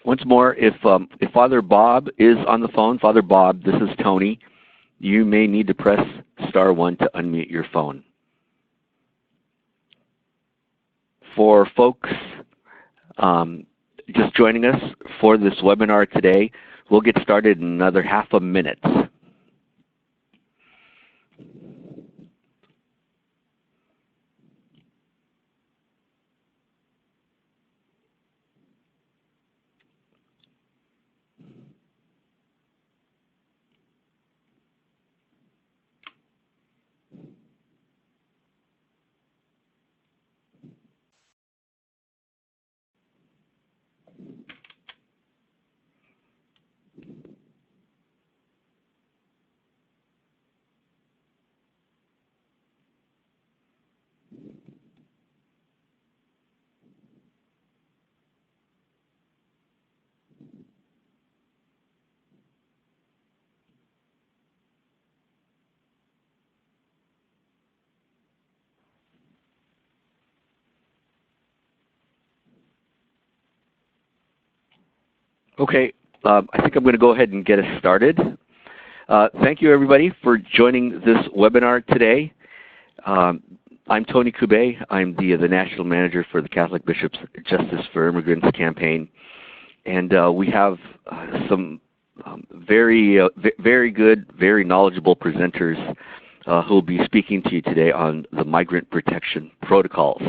once more, if Father Bob is on the phone, Father Bob, this is Tony. You may need to press *1 to unmute your phone. For folks just joining us for this webinar today, we'll get started in another half a minute. Okay, I think I'm going to go ahead and get us started. Thank you, everybody, for joining this webinar today. I'm Tony Kube. I'm the National Manager for the Catholic Bishops' Justice for Immigrants campaign. And we have some very good, very knowledgeable presenters who will be speaking to you today on the migrant protection protocols.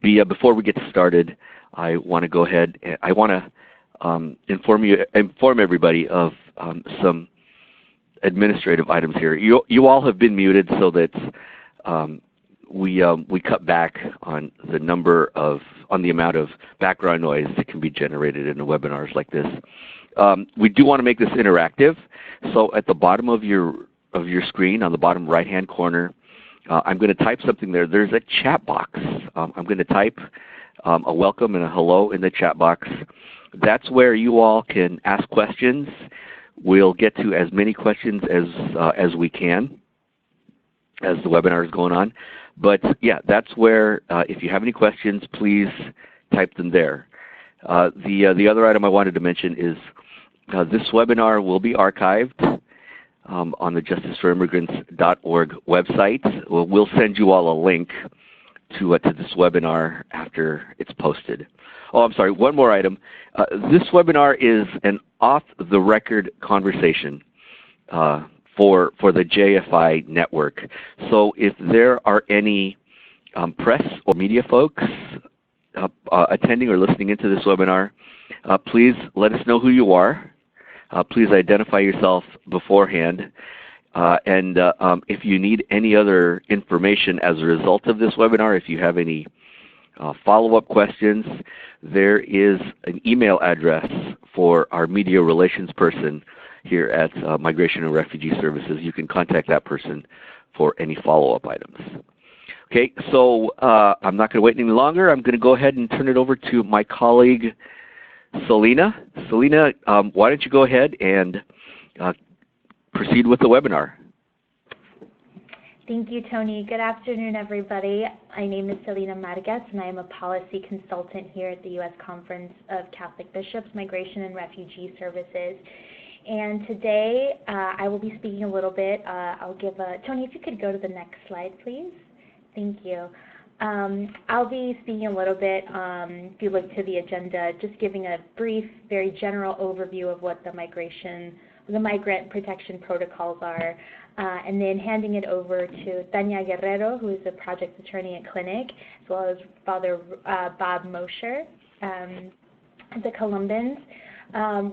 Before we get started, I want to go ahead and I want to inform everybody of some administrative items here. You all have been muted so that we cut back on the amount of background noise that can be generated in webinars like this. We do want to make this interactive, so at the bottom of your screen, on the bottom right-hand corner, I'm going to type something there. There's a chat box. I'm going to type a welcome and a hello in the chat box. That's where you all can ask questions. We'll get to as many questions as we can as the webinar is going on. But yeah, that's where if you have any questions, please type them there. The other item I wanted to mention is this webinar will be archived on the justiceforimmigrants.org website. We'll send you all a link to this webinar after it's posted. Oh, I'm sorry, one more item. This webinar is an off-the-record conversation for the JFI network. So if there are any press or media folks attending or listening into this webinar, please let us know who you are. Please identify yourself beforehand. And if you need any other information as a result of this webinar, if you have any follow-up questions, there is an email address for our media relations person here at Migration and Refugee Services. You can contact that person for any follow-up items. Okay, so I'm not going to wait any longer. I'm going to go ahead and turn it over to my colleague, Selena. Selena, why don't you go ahead and proceed with the webinar. Thank you, Tony. Good afternoon, everybody. My name is Selena Marquez, and I am a policy consultant here at the U.S. Conference of Catholic Bishops, Migration and Refugee Services. And today, I will be speaking a little bit. Tony, if you could go to the next slide, please. Thank you. I'll be speaking a little bit, if you look to the agenda, just giving a brief, very general overview of what the migrant protection protocols are, and then handing it over to Tanya Guerrero, who is a project attorney at Clinic, as well as Father Bob Mosher, the Columbans.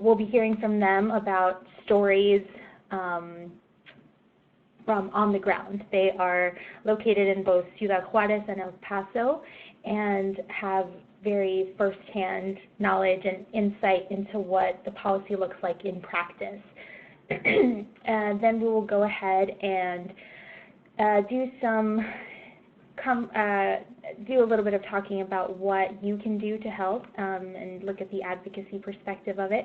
We'll be hearing from them about stories from on the ground. They are located in both Ciudad Juarez and El Paso and have very firsthand knowledge and insight into what the policy looks like in practice. And then we will go ahead and do a little bit of talking about what you can do to help and look at the advocacy perspective of it.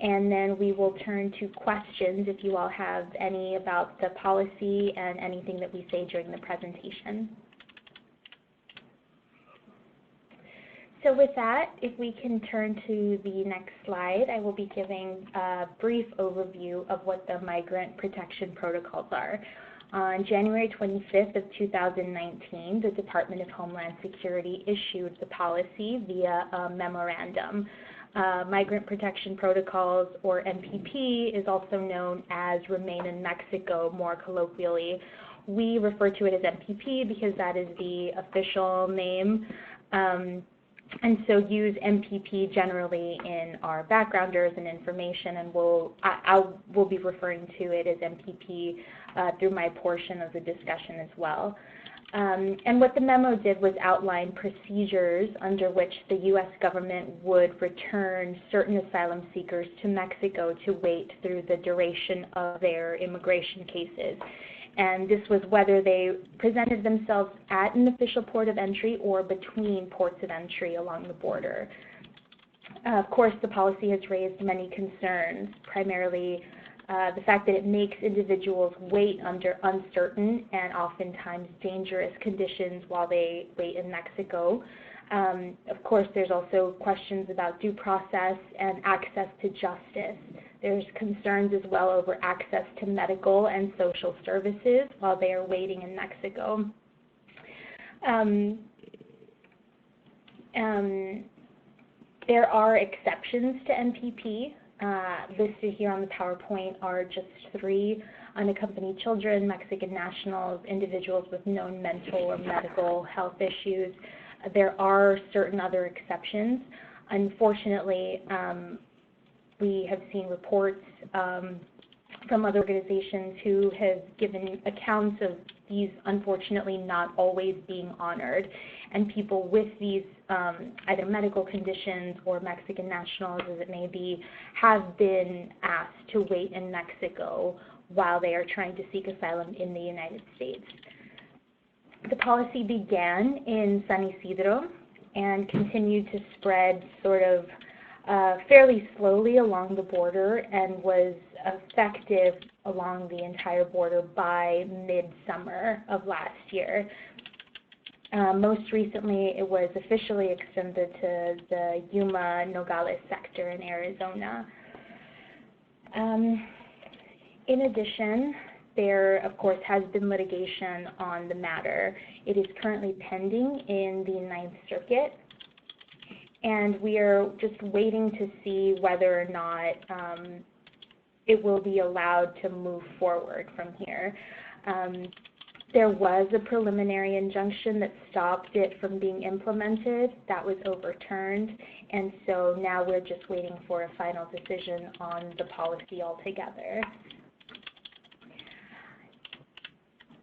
And then we will turn to questions if you all have any about the policy and anything that we say during the presentation. So with that, if we can turn to the next slide, I will be giving a brief overview of what the migrant protection protocols are. On January 25th of 2019, the Department of Homeland Security issued the policy via a memorandum. Migrant Protection Protocols, or MPP, is also known as Remain in Mexico more colloquially. We refer to it as MPP because that is the official name. And so use MPP generally in our backgrounders and information, and we'll be referring to it as MPP through my portion of the discussion as well. And what the memo did was outline procedures under which the U.S. government would return certain asylum seekers to Mexico to wait through the duration of their immigration cases. And this was whether they presented themselves at an official port of entry or between ports of entry along the border. Of course, the policy has raised many concerns, primarily the fact that it makes individuals wait under uncertain and oftentimes dangerous conditions while they wait in Mexico. Of course, there's also questions about due process and access to justice. There's concerns as well over access to medical and social services while they are waiting in Mexico. There are exceptions to MPP. Listed here on the PowerPoint are just 3: unaccompanied children, Mexican nationals, individuals with known mental or medical health issues. There are certain other exceptions. Unfortunately, we have seen reports from other organizations who have given accounts of these unfortunately not always being honored, and people with these either medical conditions or Mexican nationals, as it may be, have been asked to wait in Mexico while they are trying to seek asylum in the United States. The policy began in San Isidro and continued to spread sort of fairly slowly along the border and was effective along the entire border by midsummer of last year. Most recently, it was officially extended to the Yuma Nogales sector in Arizona. In addition, there, of course, has been litigation on the matter. It is currently pending in the Ninth Circuit, and we are just waiting to see whether or not it will be allowed to move forward from here. There was a preliminary injunction that stopped it from being implemented. That was overturned, and so now we're just waiting for a final decision on the policy altogether.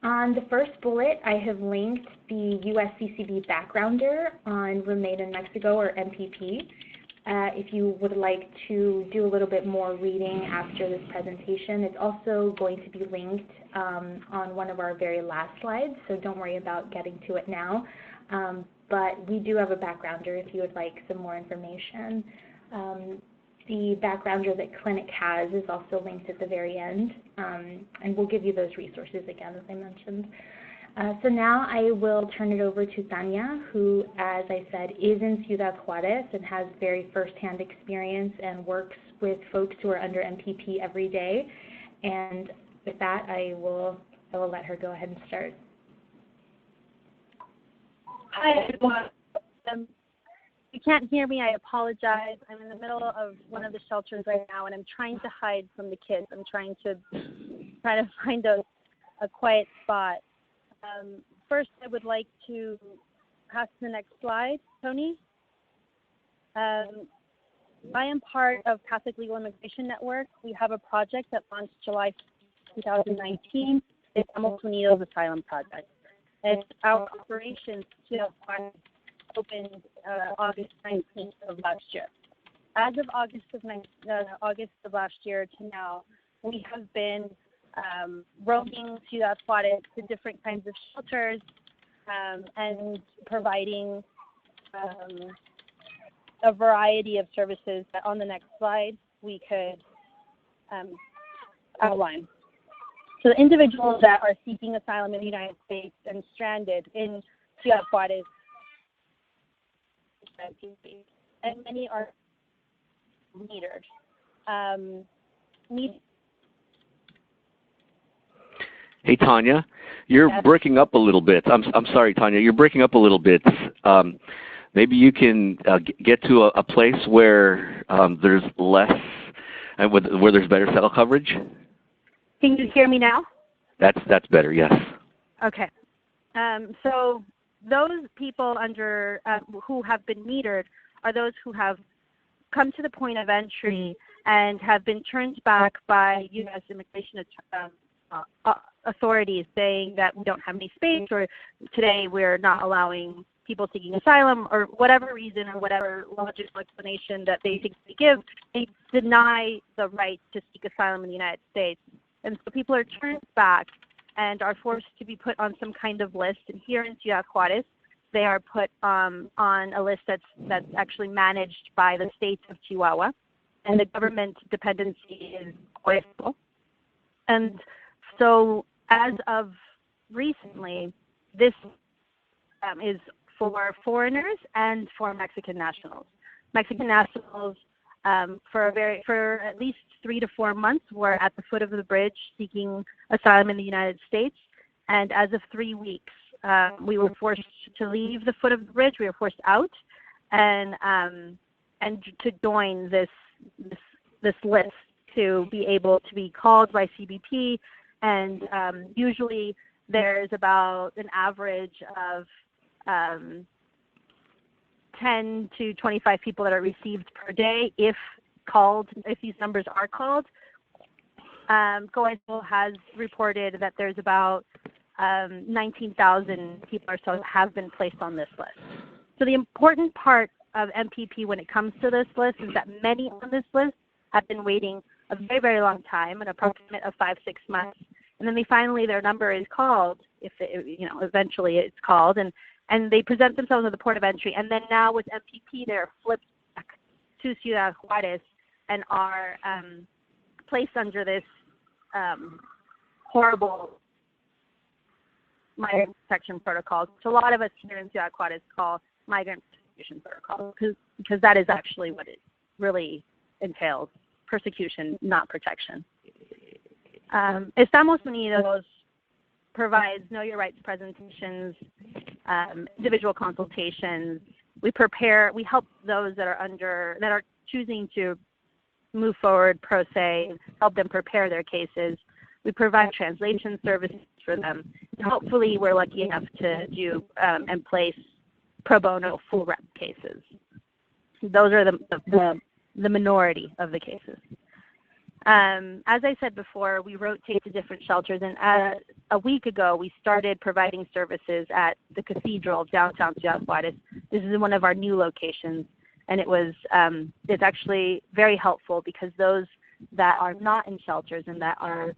On the first bullet, I have linked the USCCB backgrounder on Remain in Mexico, or MPP. If you would like to do a little bit more reading after this presentation, it's also going to be linked on one of our very last slides, so don't worry about getting to it now. But we do have a backgrounder if you would like some more information. The backgrounder that Clinic has is also linked at the very end, and we'll give you those resources again, as I mentioned. So now I will turn it over to Tanya, who, as I said, is in Ciudad Juarez and has very firsthand experience and works with folks who are under MPP every day. And with that, I will let her go ahead and start. Hi, everyone. If you can't hear me, I apologize. I'm in the middle of one of the shelters right now, and I'm trying to hide from the kids. I'm trying to find a quiet spot. First, I would like to pass to the next slide, Tony. I am part of Catholic Legal Immigration Network. We have a project that launched July 2019. It's Estamos Unidos Asylum Project. And our operations opened August 19th of last year. As of August of last year to now, we have been roaming Ciudad Juarez to different kinds of shelters and providing a variety of services that on the next slide we could outline. So the individuals that are seeking asylum in the United States and stranded in Ciudad Juarez, MPP, and many are metered. Hey, Tanya, you're Yes. breaking up a little bit. I'm sorry, Tanya, you're breaking up a little bit. Maybe you can get to a place where there's less, and where there's better cell coverage. Can you hear me now? That's better. Yes. Okay. So those people under who have been metered are those who have come to the point of entry and have been turned back by U.S. immigration authorities saying that we don't have any space, or today we're not allowing people seeking asylum, or whatever reason or whatever logical explanation that they think they give, they deny the right to seek asylum in the United States. And so people are turned back and are forced to be put on some kind of list. And here in Ciudad Juarez, they are put on a list that's actually managed by the state of Chihuahua, and the government dependency is Puerto. And so as of recently, this is for foreigners and for Mexican nationals. Mexican nationals for at least 3 to 4 months were at the foot of the bridge seeking asylum in the United States, and as of 3 weeks, we were forced to leave the foot of the bridge. We were forced out, and to join this list to be able to be called by CBP. And usually there's about an average of 10 to 25 people that are received per day if these numbers are called. COESO has reported that there's about 19,000 people or so that have been placed on this list. So the important part of MPP when it comes to this list is that many on this list have been waiting a very, very long time, an approximate of 5-6 months, and then their number is called, eventually it's called, and they present themselves at the port of entry, and then now with MPP they're flipped back to Ciudad Juarez and are placed under this horrible migrant protection protocol, which a lot of us here in Ciudad Juarez call migrant persecution protocol, because that is actually what it really entails: persecution, not protection. Estamos Unidos provides Know Your Rights presentations, individual consultations. We help those that are choosing to move forward pro se, help them prepare their cases. We provide translation services for them. And hopefully we're lucky enough to do and place pro bono full rep cases. Those are the minority of the cases. As I said before, we rotate to different shelters, and a week ago we started providing services at the Cathedral downtown Ciudad Juarez. This is one of our new locations, and it's actually very helpful because those that are not in shelters and that are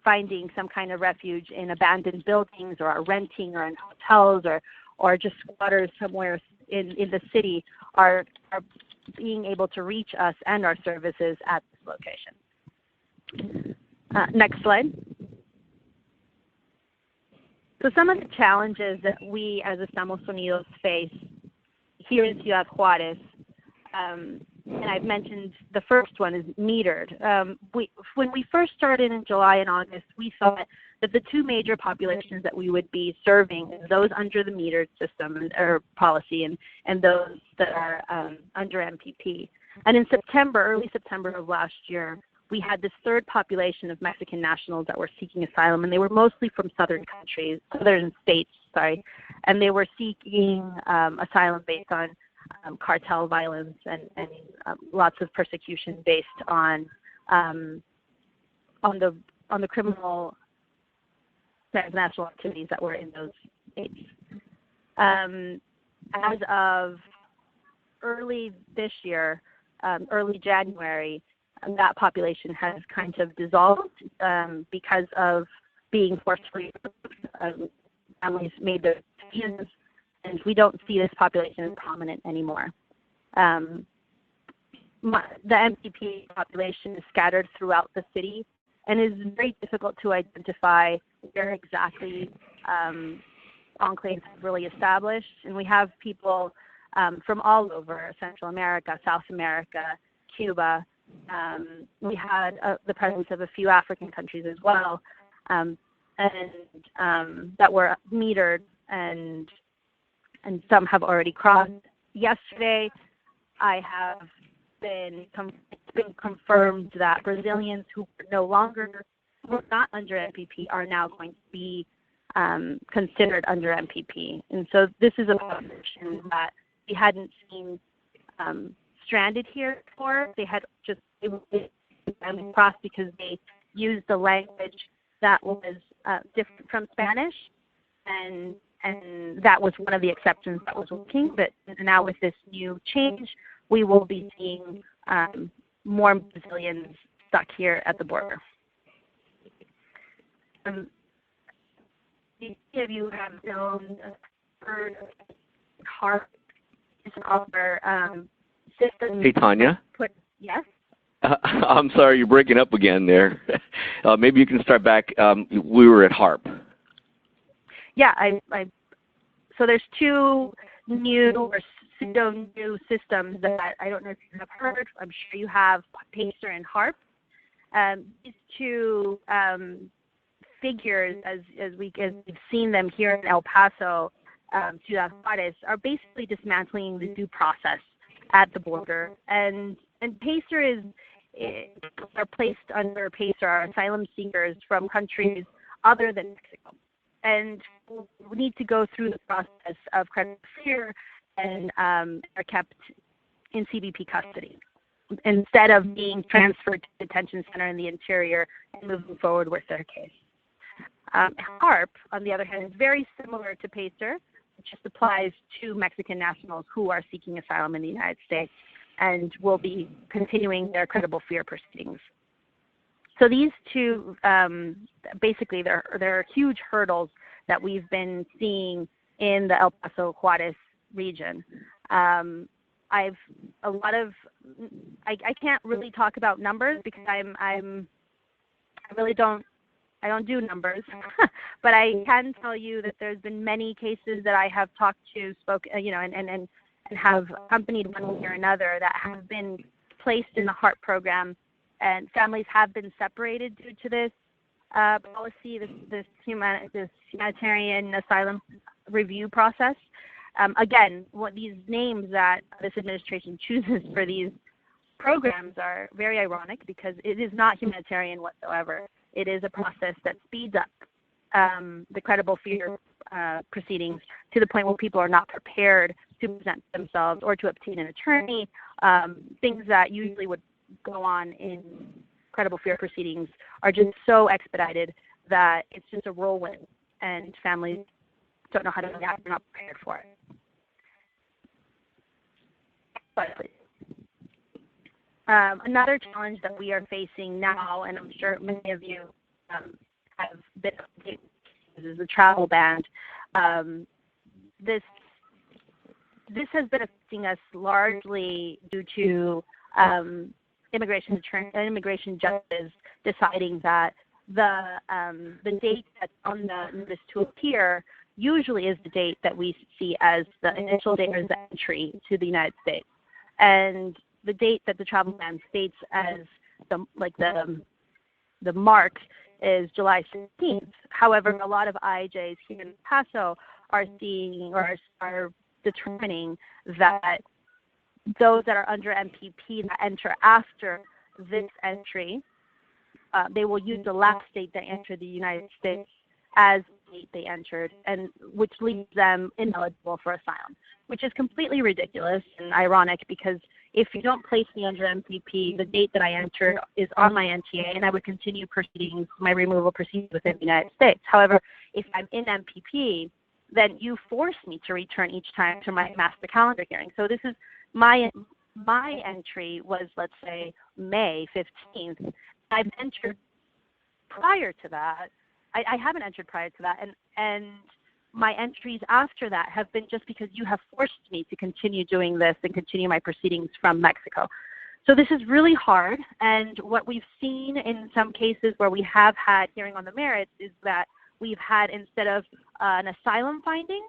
finding some kind of refuge in abandoned buildings, or are renting, or in hotels, or just squatters somewhere in the city are being able to reach us and our services at this location. Next slide. So some of the challenges that we as Estamos Unidos face here in Ciudad Juarez, and I've mentioned the first one is metered. When we first started in July and August, we thought that the two major populations that we would be serving is those under the metered system or policy, and those that are under MPP. And in early September of last year, we had this third population of Mexican nationals that were seeking asylum, and they were mostly from southern states, and they were seeking asylum based on cartel violence and lots of persecution based on the criminal transnational activities that were in those states. As of early this year, early January, that population has kind of dissolved because of being forcefully families made their decisions, and we don't see this population as prominent anymore. The MPP population is scattered throughout the city and is very difficult to identify where exactly enclaves have really established. And we have people from all over Central America, South America, Cuba. We had the presence of a few African countries as well, and that were metered, and some have already crossed. Yesterday, I have been confirmed that Brazilians who were not under MPP are now going to be considered under MPP. And so this is a population that we hadn't seen stranded here before. They had just crossed because they used the language that was different from Spanish, and that was one of the exceptions that was working. But now with this new change, we will be seeing more Brazilians stuck here at the border. Many of you have heard of HARP. It's another system. Hey, Tanya. Yes? I'm sorry, you're breaking up again there. Maybe you can start back. We were at HARP. Yeah, so there's two new or pseudo-new systems that I don't know if you have heard. I'm sure you have, PACER and HARP. These two figures, as we've seen them here in El Paso, Ciudad Juarez, are basically dismantling the due process at the border. And PACER are placed under PACER are asylum seekers from countries other than Mexico, and we need to go through the process of credible fear and are kept in CBP custody instead of being transferred to the detention center in the interior and moving forward with their case. HARP, on the other hand, is very similar to PACER. It just applies to Mexican nationals who are seeking asylum in the United States and will be continuing their credible fear proceedings. So these two, basically, there are huge hurdles that we've been seeing in the El Paso Juarez region. I can't really talk about numbers because I don't do numbers, but I can tell you that there's been many cases that I have talked to, and have accompanied one way or another that have been placed in the HARP program, and families have been separated due to this policy, this humanitarian asylum review process. Again, what these names that this administration chooses for these programs are very ironic because it is not humanitarian whatsoever. It is a process that speeds up the credible fear proceedings to the point where people are not prepared to present themselves or to obtain an attorney. Things that usually would go on in credible fear proceedings are just so expedited that it's just a whirlwind, and families don't know how to react. They're not prepared for it. But another challenge that we are facing now, and I'm sure many of you have been updated, is the travel ban. This has been affecting us largely due to immigration judges deciding that the date that's on the notice to appear usually is the date that we see as the initial date of the entry to the United States, and the date that the travel ban states as the mark is July 16th. However, a lot of IJs here in El Paso are seeing or are determining that those that are under MPP that enter after this entry, they will use the last date they entered the United States as the date they entered, and which leaves them ineligible for asylum, which is completely ridiculous and ironic because if you don't place me under MPP, the date that I entered is on my NTA, and I would continue my removal proceedings within the United States. However, if I'm in MPP, then you force me to return each time to my master calendar hearing. So this is my entry was, let's say, May 15th. I've entered prior to that. I haven't entered prior to that, and my entries after that have been just because you have forced me to continue doing this and continue my proceedings from Mexico. So this is really hard, and what we've seen in some cases where we have had hearing on the merits is that we've had, instead of an asylum finding,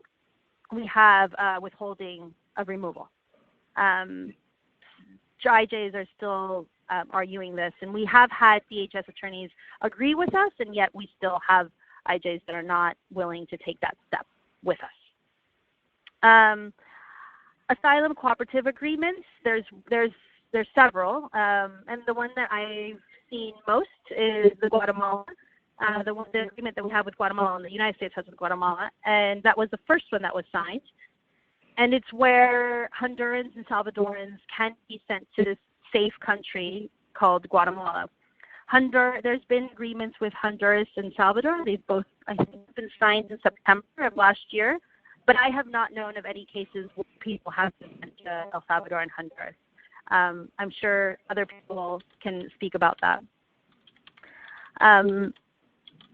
we have withholding of removal. IJs are still arguing this, and we have had DHS attorneys agree with us, and yet we still have IJs that are not willing to take that step with us. Asylum cooperative agreements, there's several, and the one that I've seen most is the Guatemala, the agreement that we have with Guatemala and the United States has with Guatemala, and that was the first one that was signed. And it's where Hondurans and Salvadorans can be sent to this safe country called Guatemala. There's been agreements with Honduras and Salvador. They've both, I think, been signed in September of last year, but I have not known of any cases where people have been sent to El Salvador and Honduras. I'm sure other people can speak about that.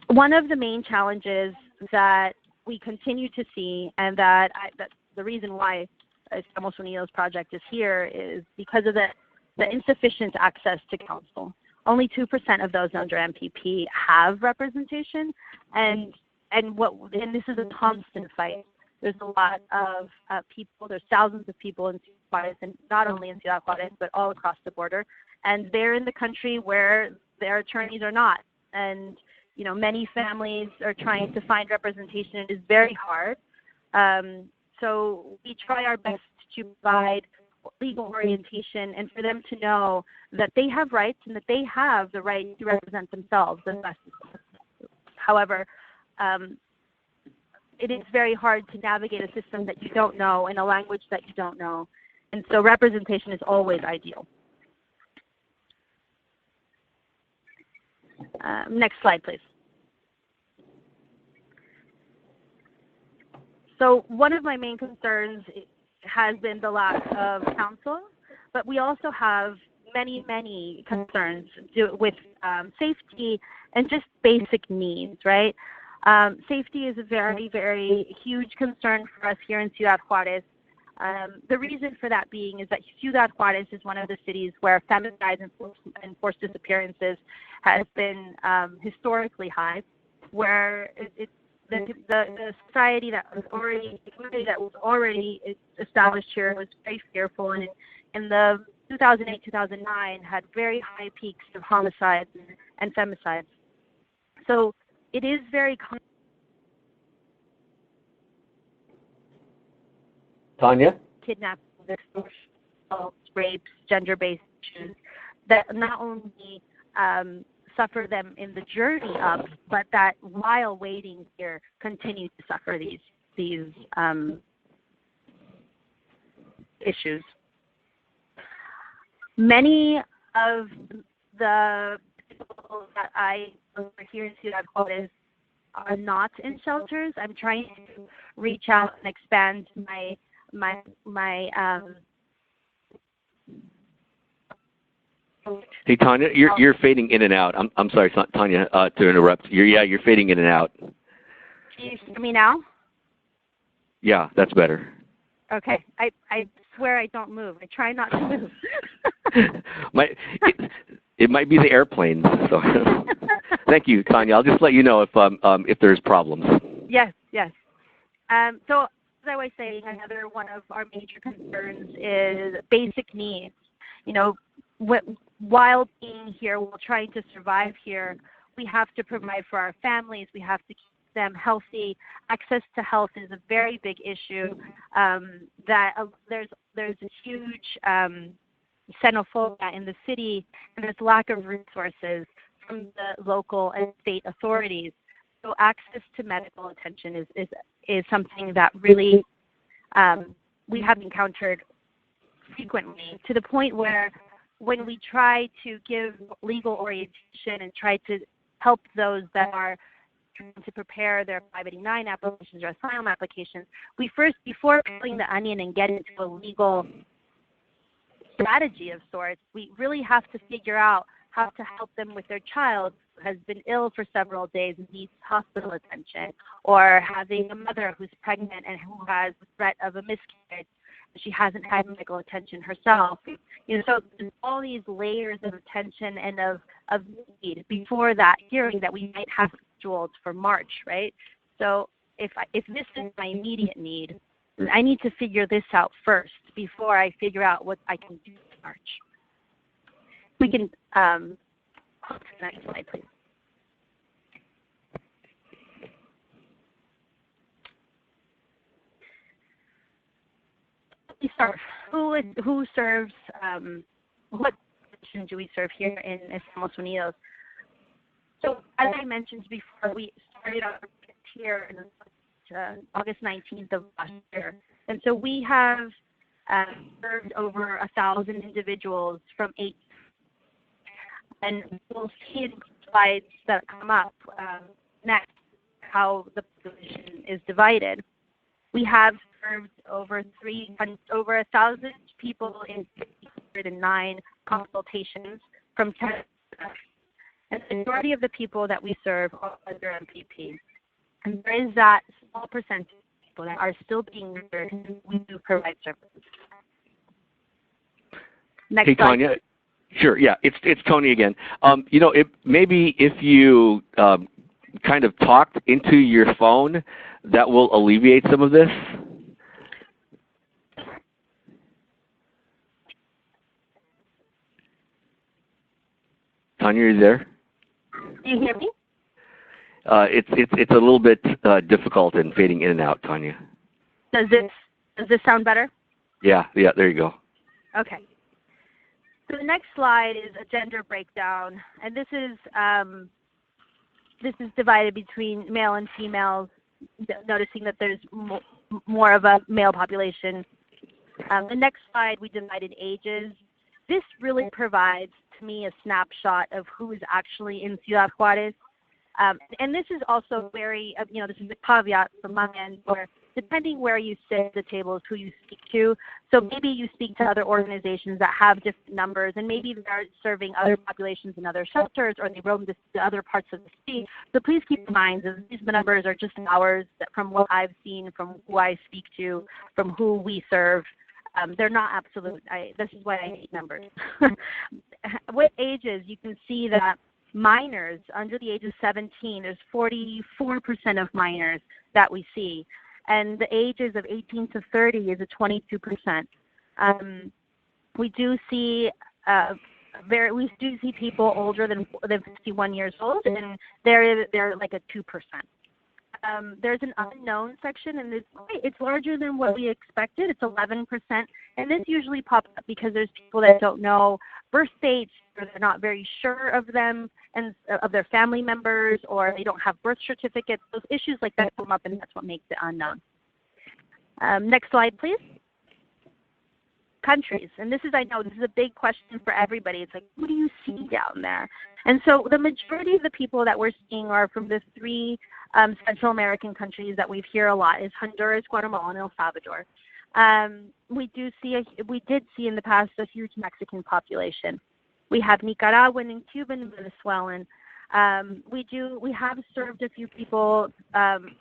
One of the main challenges that we continue to see, and that the reason why Estamos Unidos project is here, is because of the insufficient access to counsel. Only 2% of those under MPP have representation, and this is a constant fight. There's a lot of people. There's thousands of people in Ciudad Juárez, and not only in Ciudad Juárez, but all across the border. And they're in the country where their attorneys are not. And many families are trying to find representation. It is very hard. So we try our best to provide legal orientation and for them to know that they have rights and that they have the right to represent themselves as best as possible. However, it is very hard to navigate a system that you don't know in a language that you don't know. And so representation is always ideal. Next slide, please. So one of my main concerns has been the lack of counsel, but we also have many, many concerns with safety and just basic needs, right? Safety is a very, very huge concern for us here in Ciudad Juárez. The reason for that being is that Ciudad Juárez is one of the cities where femicide and forced disappearances has been historically high, where the society that was already, the community that was already established here was very fearful, and in the 2008-2009 had very high peaks of homicides and femicides. So it is very Tanya? Kidnapping, extortion, rapes, gender-based issues that not only suffer them in the journey up, but that while waiting here continue to suffer these issues. Many of the people that I over here in Ciudad Juárez are not in shelters. I'm trying to reach out and expand my Hey Tanya, you're fading in and out. I'm sorry, Tanya, to interrupt. You're fading in and out. Can you hear me now? Yeah, that's better. Okay, I swear I don't move. I try not to move. It might be the airplanes. So thank you, Tanya. I'll just let you know if there's problems. Yes. So as I was saying, another one of our major concerns is basic needs. While being here, while trying to survive here, we have to provide for our families. We have to keep them healthy. Access to health is a very big issue. There's a huge xenophobia in the city, and there's lack of resources from the local and state authorities. So access to medical attention is something that really we have encountered frequently, to the point where when we try to give legal orientation and try to help those that are trying to prepare their 589 applications or asylum applications, we first, before peeling the onion and get into a legal strategy of sorts, we really have to figure out how to help them with their child who has been ill for several days and needs hospital attention, or having a mother who's pregnant and who has the threat of a miscarriage. She hasn't had medical attention herself. So there's all these layers of attention and of need before that hearing that we might have scheduled for March, right? So if this is my immediate need, I need to figure this out first before I figure out what I can do in March. We can go to the next slide, please. We serve. Who serves? What position do we serve here in Estados Unidos? So as I mentioned before, we started our here in August 19th of last year, and so we have served over 1,000 individuals from 8. And we'll see in slides that come up next how the population is divided. We have served over 1,000 people in 609 consultations from 10. And the majority of the people that we serve are under MPP. And there is that small percentage of people that are still being referred, and we do provide services. Next hey, slide. Tanya. Sure. Yeah, it's Tony again. Maybe if you kind of talked into your phone, that will alleviate some of this. Tanya, are you there? Do you hear me? It's a little bit difficult and fading in and out, Tanya. Does this sound better? Yeah. There you go. Okay. So the next slide is a gender breakdown, and this is divided between male and females, noticing that there's more of a male population. The next slide, we divided ages. This really provides, to me, a snapshot of who is actually in Ciudad Juarez. And this is also very, this is a caveat from my end, where depending where you sit at the table is who you speak to. So maybe you speak to other organizations that have different numbers, and maybe they're serving other populations in other shelters, or they roam to other parts of the city. So please keep in mind that these numbers are just ours from what I've seen, from who I speak to, from who we serve. They're not absolute. This is why I hate numbers. With ages, you can see that minors under the age of 17, there's 44% of minors that we see. And the ages of 18 to 30 is a 22%. We do see people older than 51 years old, and they're like a 2%. There's an unknown section, and it's larger than what we expected. It's 11%, and this usually pops up because there's people that don't know birth dates, or they're not very sure of them and of their family members, or they don't have birth certificates. Those issues like that come up, and that's what makes it unknown. Next slide, please. Countries, and I know this is a big question for everybody. It's like, who do you see down there? And so the majority of the people that we're seeing are from the 3 Central American countries that we hear a lot, is Honduras, Guatemala, and El Salvador. We did see in the past a huge Mexican population. We have Nicaraguan and Cuban and Venezuelan. We have served a few people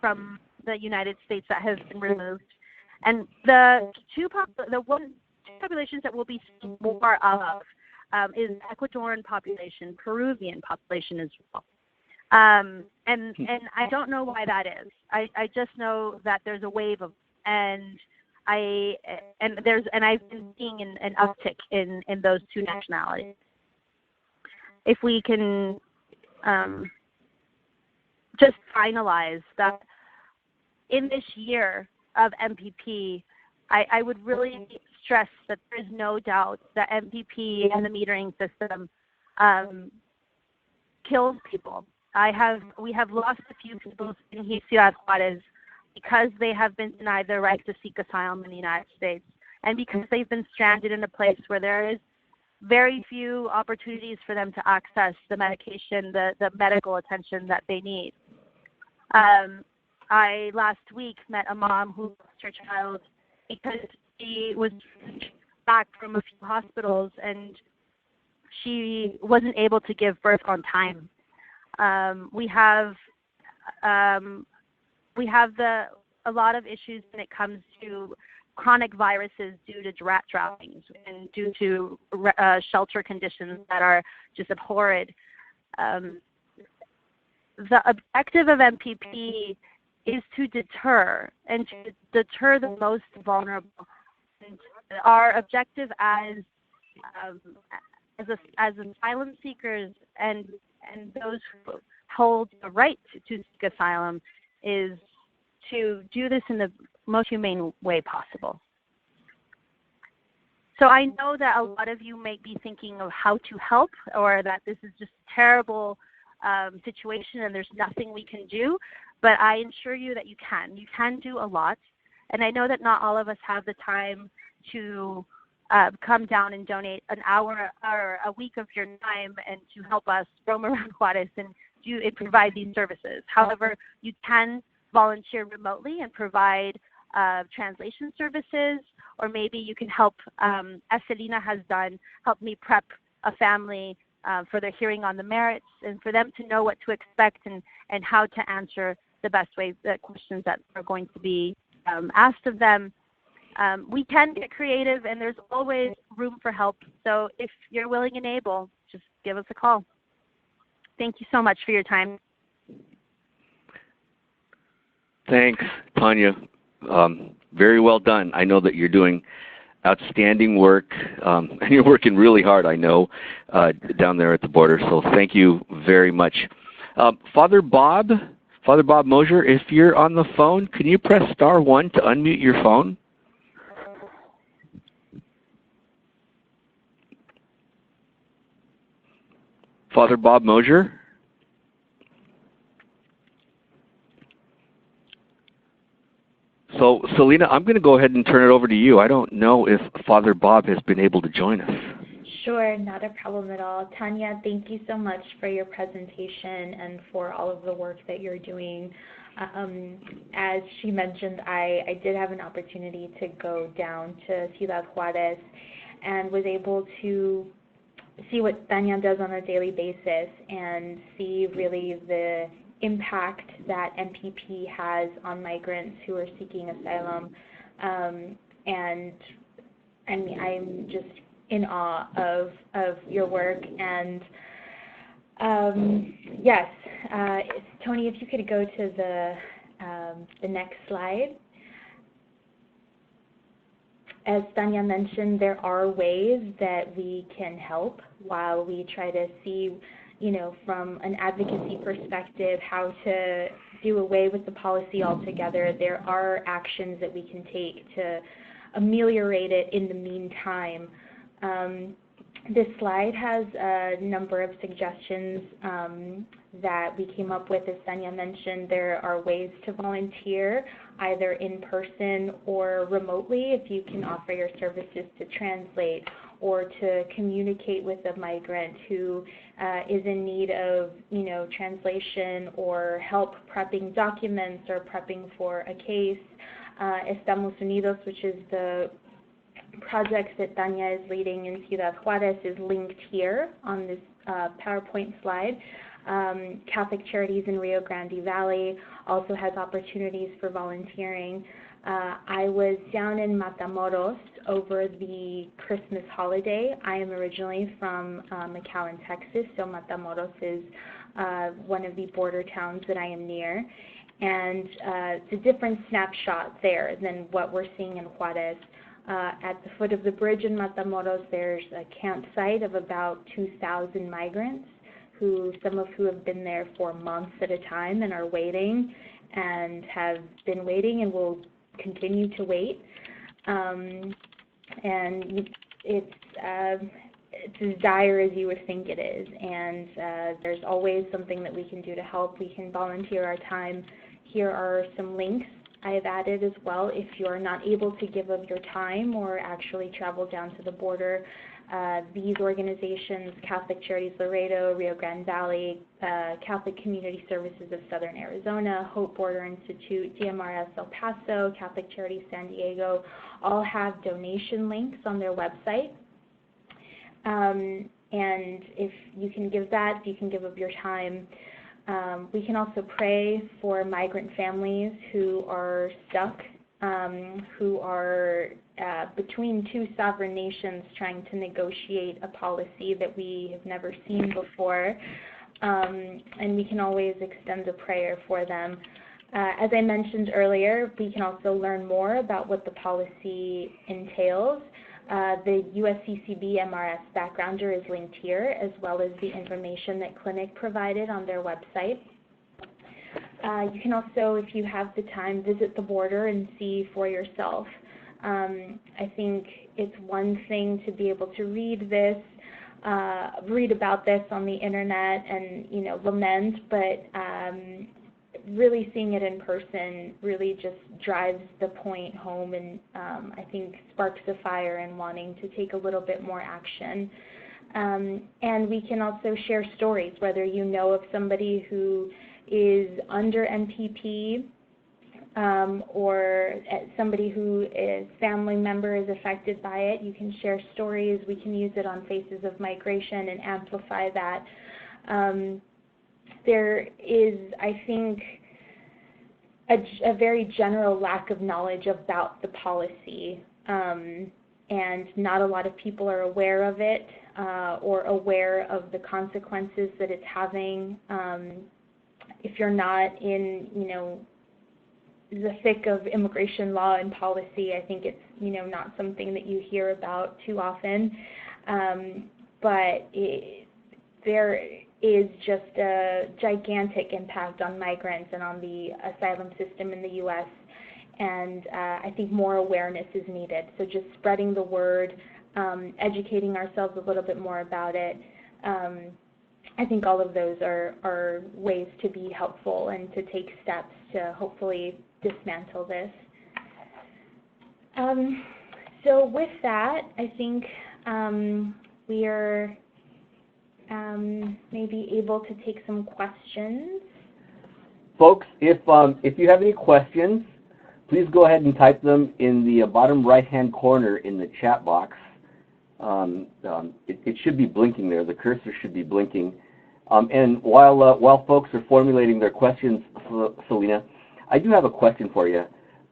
from the United States that have been removed. And the two populations that we'll be seeing more of is Ecuadorian population, Peruvian population as well. And I don't know why that is. I just know that there's a wave of, and I've been seeing an uptick in those two nationalities. If we can just finalize that in this year of MPP, I would really stress that there's no doubt that MPP and the metering system kills people. We have lost a few people in Ciudad Juarez because they have been denied their right to seek asylum in the United States, and because they've been stranded in a place where there is very few opportunities for them to access the medication, the medical attention that they need. I last week met a mom who lost her child because she was back from a few hospitals and she wasn't able to give birth on time. We have a lot of issues when it comes to chronic viruses due to rat droppings and due to shelter conditions that are just abhorrent. The objective of MPP is to deter, and to deter the most vulnerable. And our objective as asylum seekers and those who hold the right to seek asylum is to do this in the most humane way possible. So I know that a lot of you may be thinking of how to help, or that this is just a terrible situation and there's nothing we can do, but I assure you that you can. You can do a lot. And I know that not all of us have the time to come down and donate an hour or a week of your time and to help us roam around Juarez and provide these services. However, you can volunteer remotely and provide translation services, or maybe you can help, as Selena has done, help me prep a family for their hearing on the merits, and for them to know what to expect and how to answer the best way the questions that are going to be asked of them. We can get creative, and there's always room for help. So if you're willing and able, just give us a call. Thank you so much for your time. Thanks, Tanya. Very well done. I know that you're doing outstanding work, and you're working really hard, I know, down there at the border. So thank you very much. Father Bob Mosier, if you're on the phone, can you press *1 to unmute your phone? Father Bob Mosier? So, Selena, I'm going to go ahead and turn it over to you. I don't know if Father Bob has been able to join us. Sure, not a problem at all. Tanya, thank you so much for your presentation and for all of the work that you're doing. As she mentioned, I did have an opportunity to go down to Ciudad Juarez and was able to see what Tanya does on a daily basis and see really the impact that MPP has on migrants who are seeking asylum. And I mean, I'm just in awe of your work. And yes, Tony, if you could go to the next slide. As Tanya mentioned, there are ways that we can help while we try to see, from an advocacy perspective, how to do away with the policy altogether. There are actions that we can take to ameliorate it in the meantime. This slide has a number of suggestions that we came up with. As Tanya mentioned, there are ways to volunteer either in person or remotely if you can offer your services to translate or to communicate with a migrant who is in need of, translation or help prepping documents or prepping for a case. Estamos Unidos, which is the project that Tanya is leading in Ciudad Juarez, is linked here on this PowerPoint slide. Catholic Charities in Rio Grande Valley also has opportunities for volunteering. I was down in Matamoros over the Christmas holiday. I am originally from McAllen, Texas, so Matamoros is one of the border towns that I am near. And it's a different snapshot there than what we're seeing in Juarez. At the foot of the bridge in Matamoros, there's a campsite of about 2,000 migrants, some of who have been there for months at a time and are waiting and have been waiting and will continue to wait. And it's as dire as you would think it is. And there's always something that we can do to help. We can volunteer our time. Here are some links I have added as well. If you're not able to give of your time or actually travel down to the border, these organizations, Catholic Charities Laredo, Rio Grande Valley, Catholic Community Services of Southern Arizona, Hope Border Institute, DMRS El Paso, Catholic Charities San Diego, all have donation links on their website. And if you can give that, you can give of your time. We can also pray for migrant families who are stuck, who are between two sovereign nations trying to negotiate a policy that we have never seen before. And we can always extend a prayer for them. As I mentioned earlier, we can also learn more about what the policy entails. The USCCB MRS backgrounder is linked here, as well as the information that Clinic provided on their website. You can also, if you have the time, visit the border and see for yourself. I think it's one thing to be able to read about this on the internet and, you know, lament, but really seeing it in person really just drives the point home, and I think sparks a fire in wanting to take a little bit more action. And we can also share stories, whether you know of somebody who is under MPP or somebody who is family member is affected by it. You can share stories. We can use it on Faces of Migration and amplify that. There is, I think, a very general lack of knowledge about the policy, and not a lot of people are aware of it or aware of the consequences that it's having. If you're not in, you know, the thick of immigration law and policy, I think it's, you know, not something that you hear about too often. But there is just a gigantic impact on migrants and on the asylum system in the U.S., and I think more awareness is needed. So just spreading the word, educating ourselves a little bit more about it, I think all of those are ways to be helpful and to take steps to hopefully dismantle this. So with that, I think we are maybe able to take some questions. Folks, if you have any questions, please go ahead and type them in the bottom right-hand corner in the chat box. It should be blinking there. The cursor should be blinking. And while folks are formulating their questions, Selena, I do have a question for you.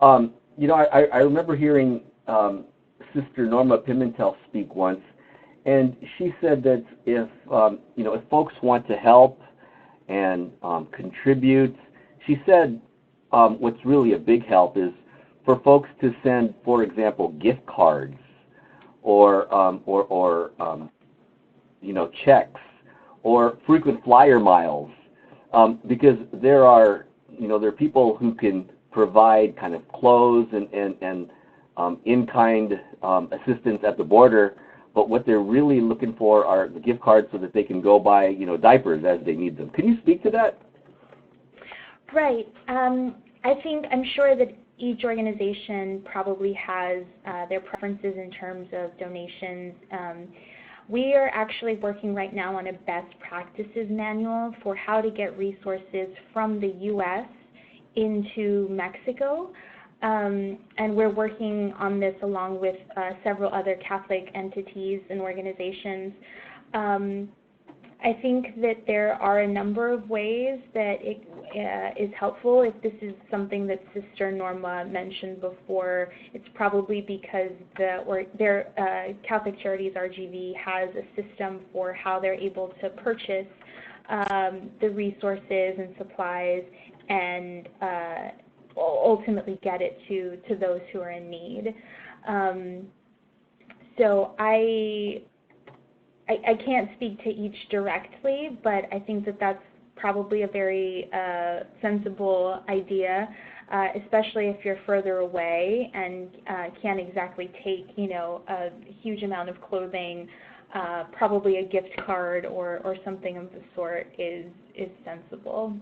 You know, I remember hearing Sister Norma Pimentel speak once, and she said that if you know, if folks want to help and contribute, she said what's really a big help is for folks to send, for example, gift cards or you know, checks or frequent flyer miles, because there are, you know, there are people who can provide kind of clothes and in-kind assistance at the border, but what they're really looking for are the gift cards so that they can go buy, you know, diapers as they need them. Can you speak to that? Right. I'm sure that each organization probably has their preferences in terms of donations. We are actually working right now on a best practices manual for how to get resources from the U.S. into Mexico. And we're working on this along with several other Catholic entities and organizations. I think that there are a number of ways that it is helpful. If this is something that Sister Norma mentioned before, it's probably because their Catholic Charities RGV has a system for how they're able to purchase the resources and supplies and ultimately get it to those who are in need. So I can't speak to each directly, but I think that that's probably a very sensible idea, especially if you're further away and can't exactly take, you know, a huge amount of clothing. Probably a gift card or something of the sort is sensible.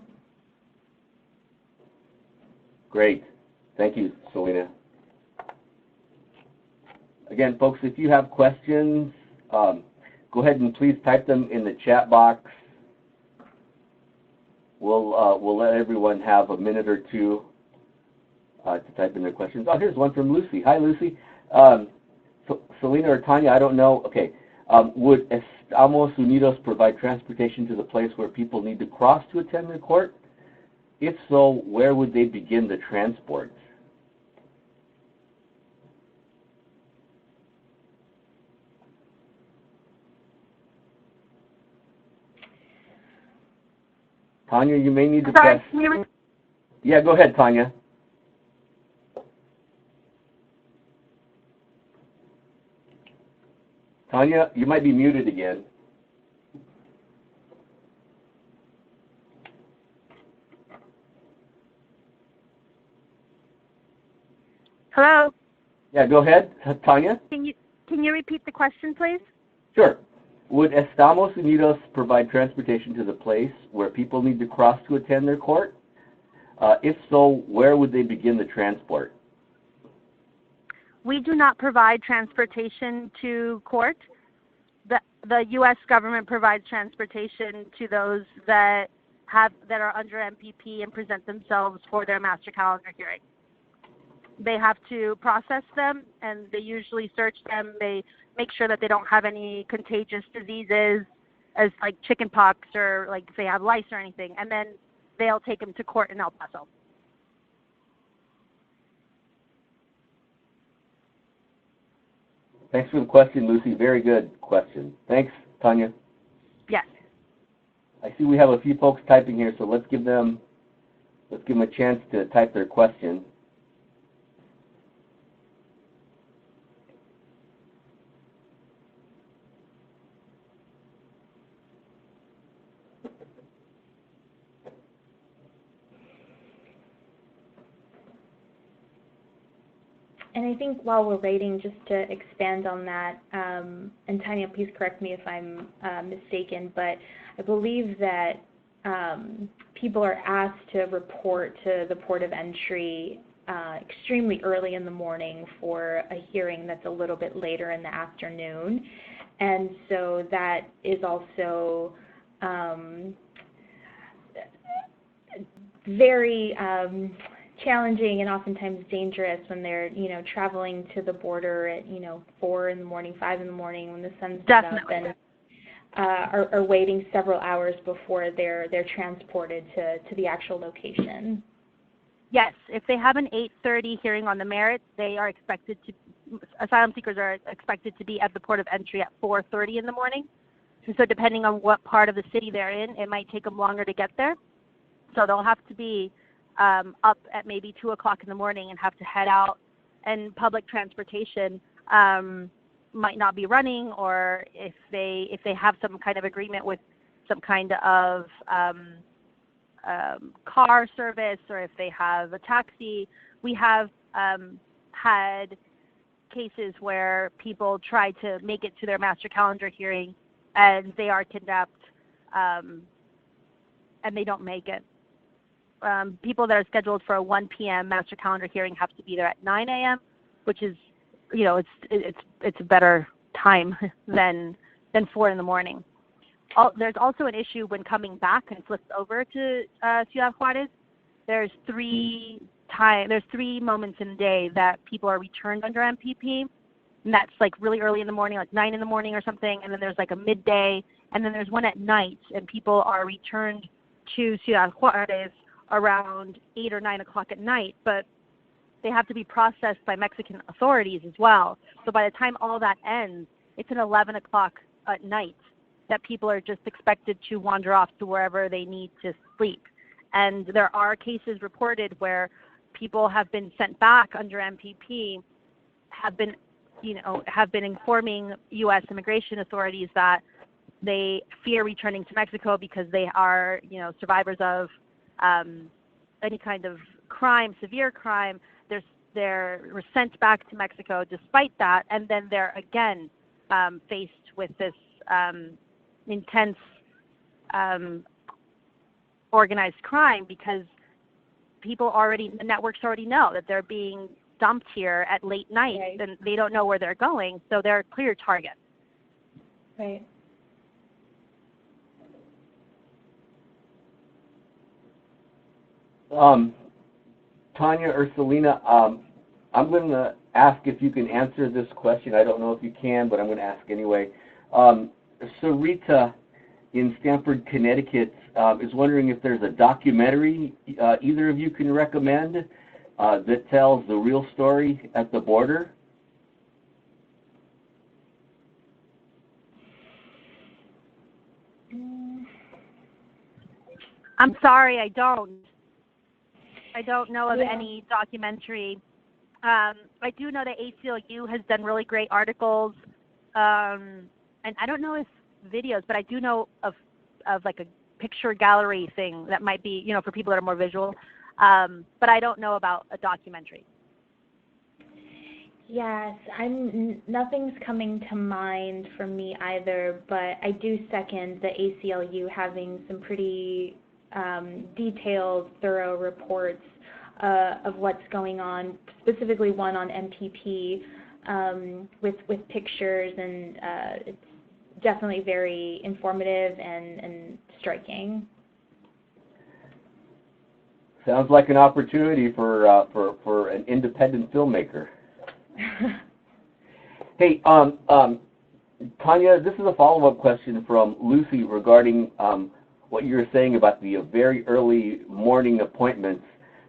Great. Thank you, Selena. Again, folks, if you have questions, go ahead and please type them in the chat box. We'll let everyone have a minute or two to type in their questions. Oh, here's one from Lucy. Hi, Lucy. Selena or Tanya, I don't know. Okay. Would Estamos Unidos provide transportation to the place where people need to cross to attend the court? If so, where would they begin the transport? Tanya, you may need to press. Yeah, go ahead, Tanya. Tanya, you might be muted again. Hello? Yeah, go ahead, Tanya. Can you repeat the question, please? Sure. Would Estamos Unidos provide transportation to the place where people need to cross to attend their court? If so, where would they begin the transport? We do not provide transportation to court. The U.S. government provides transportation to those that are under MPP and present themselves for their master calendar hearing. They have to process them, and they usually search them. They make sure that they don't have any contagious diseases, as like chickenpox or like if they have lice or anything, and then they'll take them to court in El Paso. Thanks for the question, Lucy. Very good question. Thanks, Tanya. Yes. I see we have a few folks typing here, so let's give them a chance to type their question. And I think while we're waiting, just to expand on that, and Tanya, please correct me if I'm mistaken, but I believe that people are asked to report to the port of entry extremely early in the morning for a hearing that's a little bit later in the afternoon. And so that is also very challenging and oftentimes dangerous when they're, traveling to the border at, 4 in the morning, 5 in the morning when the sun's up, and are waiting several hours before they're transported to the actual location. Yes, if they have an 8:30 hearing on the merits, asylum seekers are expected to be at the port of entry at 4:30 in the morning. And so depending on what part of the city they're in, it might take them longer to get there. So they'll have to be up at maybe 2 o'clock in the morning and have to head out, and public transportation might not be running, or if they have some kind of agreement with some kind of car service, or if they have a taxi. We have had cases where people try to make it to their master calendar hearing and they are kidnapped and they don't make it. People that are scheduled for a 1 p.m. master calendar hearing have to be there at 9 a.m., which is, it's a better time than 4 in the morning. There's also an issue when coming back and flipped over to Ciudad Juarez. There's three moments in the day that people are returned under MPP, and that's like really early in the morning, like 9 in the morning or something, and then there's like a midday, and then there's one at night, and people are returned to Ciudad Juarez around 8 or 9 o'clock at night, but they have to be processed by Mexican authorities as well. So by the time all that ends, it's at 11 o'clock at night that people are just expected to wander off to wherever they need to sleep. And there are cases reported where people have been sent back under MPP, have been informing U.S. immigration authorities that they fear returning to Mexico because they are, survivors of any kind of crime, severe crime. They're sent back to Mexico despite that, and then they're again faced with this intense organized crime because the networks already know that they're being dumped here at late night, right, and they don't know where they're going, so they're a clear target. Right. Tanya or Selena, I'm going to ask if you can answer this question. I don't know if you can, but I'm going to ask anyway. Sarita in Stamford, Connecticut is wondering if there's a documentary either of you can recommend that tells the real story at the border. I'm sorry, I don't. I don't know of any documentary. I do know that ACLU has done really great articles, and I don't know if videos, but I do know of like a picture gallery thing that might be, you know, for people that are more visual. But I don't know about a documentary. Yes, nothing's coming to mind for me either, but I do second the ACLU having some pretty detailed, thorough reports of what's going on, specifically one on MPP with pictures, and it's definitely very informative and striking. Sounds like an opportunity for an independent filmmaker. Hey, Tanya, this is a follow-up question from Lucy regarding what you were saying about the very early morning appointments.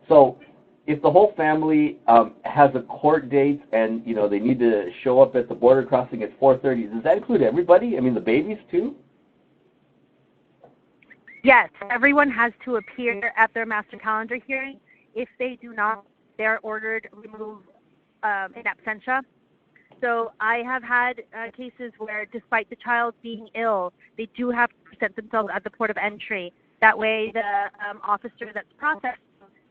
So, if the whole family has a court date and they need to show up at the border crossing at 4:30, does that include everybody? I mean, the babies too? Yes, everyone has to appear at their master calendar hearing. If they do not, they're ordered removed in absentia. So I have had cases where, despite the child being ill, they do have to present themselves at the port of entry. That way, the officer that's processed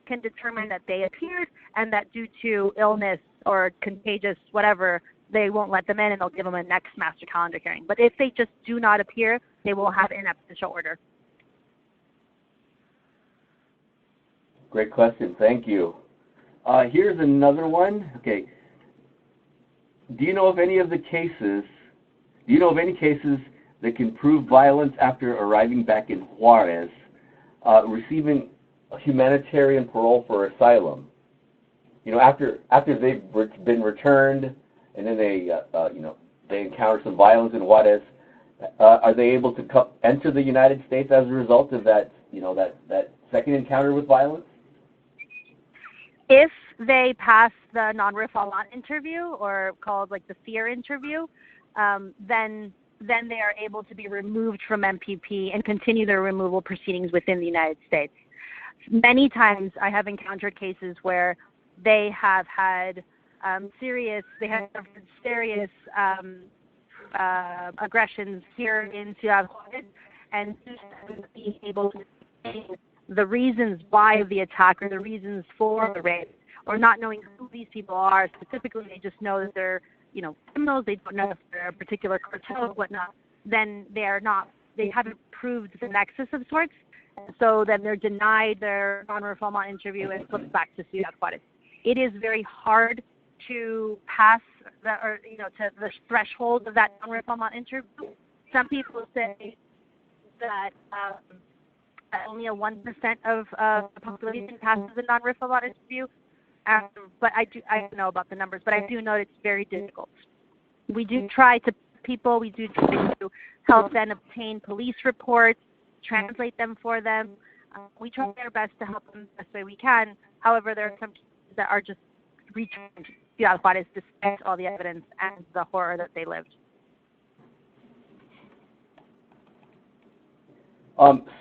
can determine that they appeared and that due to illness or contagious whatever, they won't let them in and they'll give them a next master calendar hearing. But if they just do not appear, they will have in absentia order. Great question. Thank you. Here's another one. Okay. Do you know of any cases that can prove violence after arriving back in Juarez, receiving humanitarian parole for asylum? After they've been returned, and then they encounter some violence in Juarez, are they able to enter the United States as a result of that second encounter with violence? If they pass the non-refoulement interview, or called like the fear interview, then they are able to be removed from MPP and continue their removal proceedings within the United States. Many times I have encountered cases where they have had serious aggressions here in Ciudad Juarez, and being able to say the reasons why of the attack or the reasons for the rape, or not knowing who these people are specifically. They just know that they're criminals. They don't know if they're a particular cartel or whatnot. Then they haven't proved the nexus of sorts, and so then they're denied their non-refoulement interview and flipped back to Ciudad Juarez. It is very hard to pass to the threshold of that non-refoulement interview. Some people say that only a 1% of the population passes the non-refoulement interview, but I don't know about the numbers, but I do know it's very difficult. We do try to help them obtain police reports, translate them for them. We try our best to help them the best way we can. However, there are some cases that are just returned to Ciudad Juarez despite all the evidence and the horror that they lived.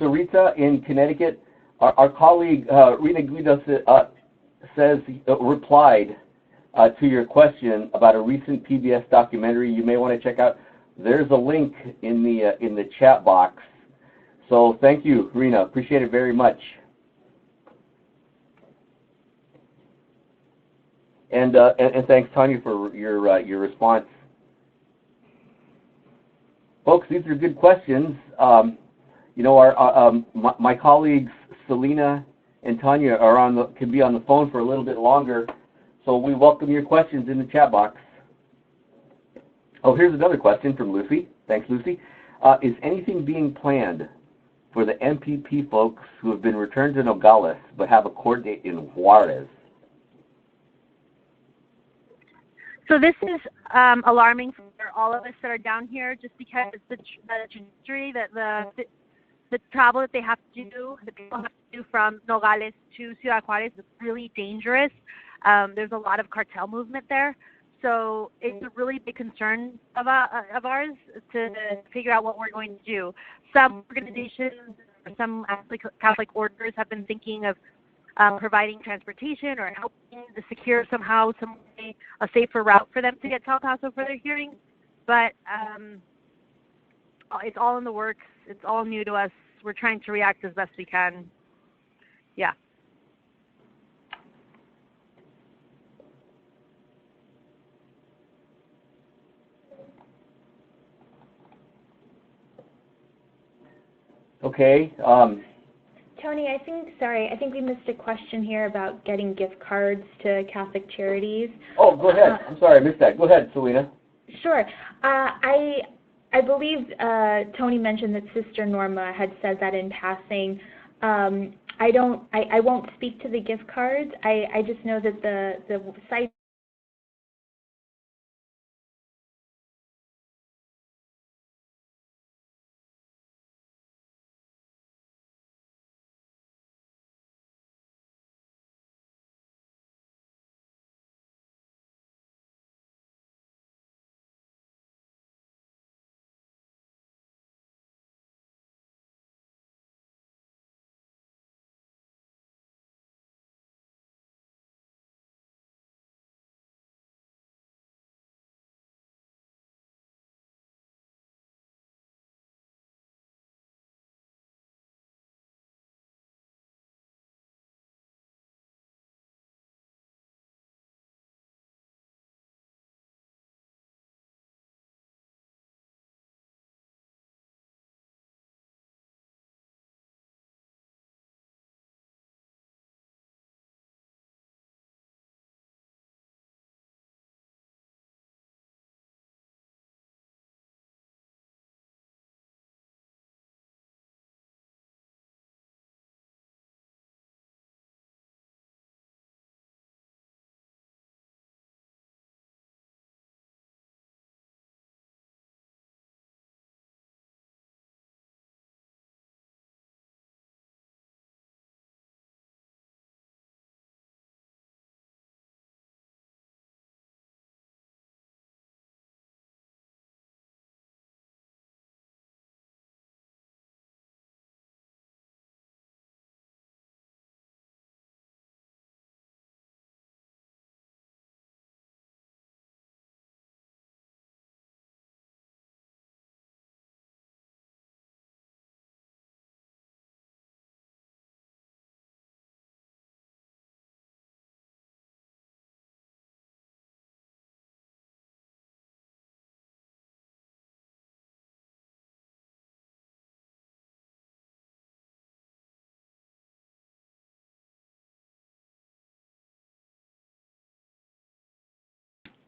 Sarita in Connecticut, our colleague Rina Guido replied to your question about a recent PBS documentary you may want to check out. There's a link in the chat box. So thank you, Rina. Appreciate it very much. And thanks, Tanya, for your response. Folks, these are good questions. My colleagues Selena and Tanya can be on the phone for a little bit longer, so we welcome your questions in the chat box. Oh, here's another question from Lucy. Thanks, Lucy. Is anything being planned for the MPP folks who have been returned to Nogales but have a court date in Juarez? So this is alarming for all of us that are down here, just because the trajectory, that the travel that they have to do, that people have to do from Nogales to Ciudad Juarez is really dangerous. There's a lot of cartel movement there. So it's a really big concern of ours to figure out what we're going to do. Some organizations, some Catholic orders have been thinking of providing transportation or helping to secure somehow some way a safer route for them to get to El Paso for their hearing. But it's all in the works. It's all new to us. We're trying to react as best we can. Yeah. Okay. Tony, I think we missed a question here about getting gift cards to Catholic charities. Oh, go ahead. I'm sorry, I missed that. Go ahead, Selena. Sure. I believe Tony mentioned that Sister Norma had said that in passing. I won't speak to the gift cards. I just know that the site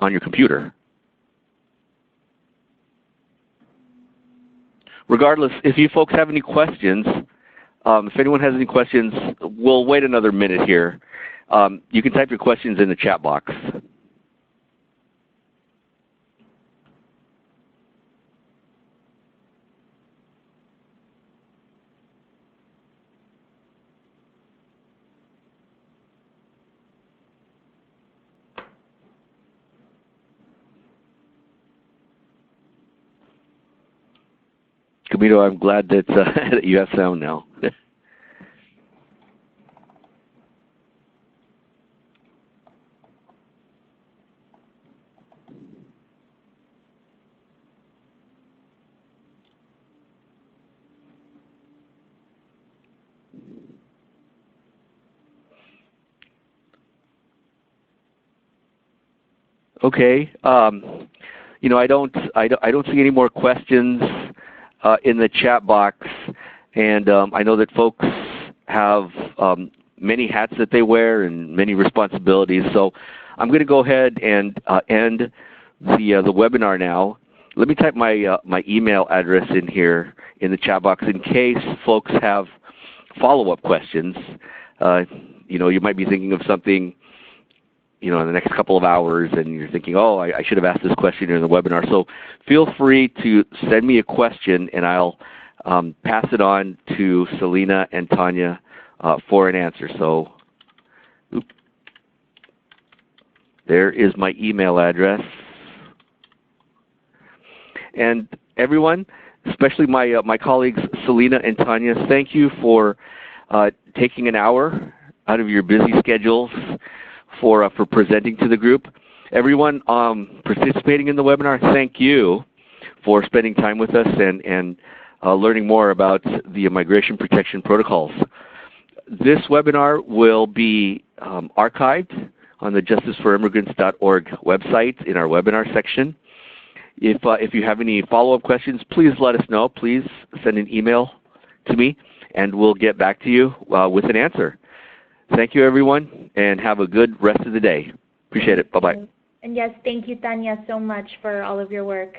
On your computer. Regardless, if you folks have any questions, if anyone has any questions, we'll wait another minute here. You can type your questions in the chat box. Camilo, I'm glad that, that you have sound now. Okay. You know, I don't see any more questions in the chat box, and I know that folks have many hats that they wear and many responsibilities. So I'm going to go ahead and end the webinar now. Let me type my my email address in here in the chat box in case folks have follow-up questions. You know, you might be thinking of something, you know, in the next couple of hours, and you're thinking, oh, I should have asked this question during the webinar. So feel free to send me a question, and I'll pass it on to Selena and Tanya for an answer. So there is my email address. And everyone, especially my colleagues Selena and Tanya, thank you for taking an hour out of your busy schedules for presenting to the group. Everyone participating in the webinar, thank you for spending time with us and learning more about the migration protection protocols. This webinar will be archived on the justiceforimmigrants.org website in our webinar section. If you have any follow-up questions, please let us know. Please send an email to me, and we'll get back to you with an answer. Thank you, everyone, and have a good rest of the day. Appreciate it. Bye-bye. And yes, thank you, Tanya, so much for all of your work.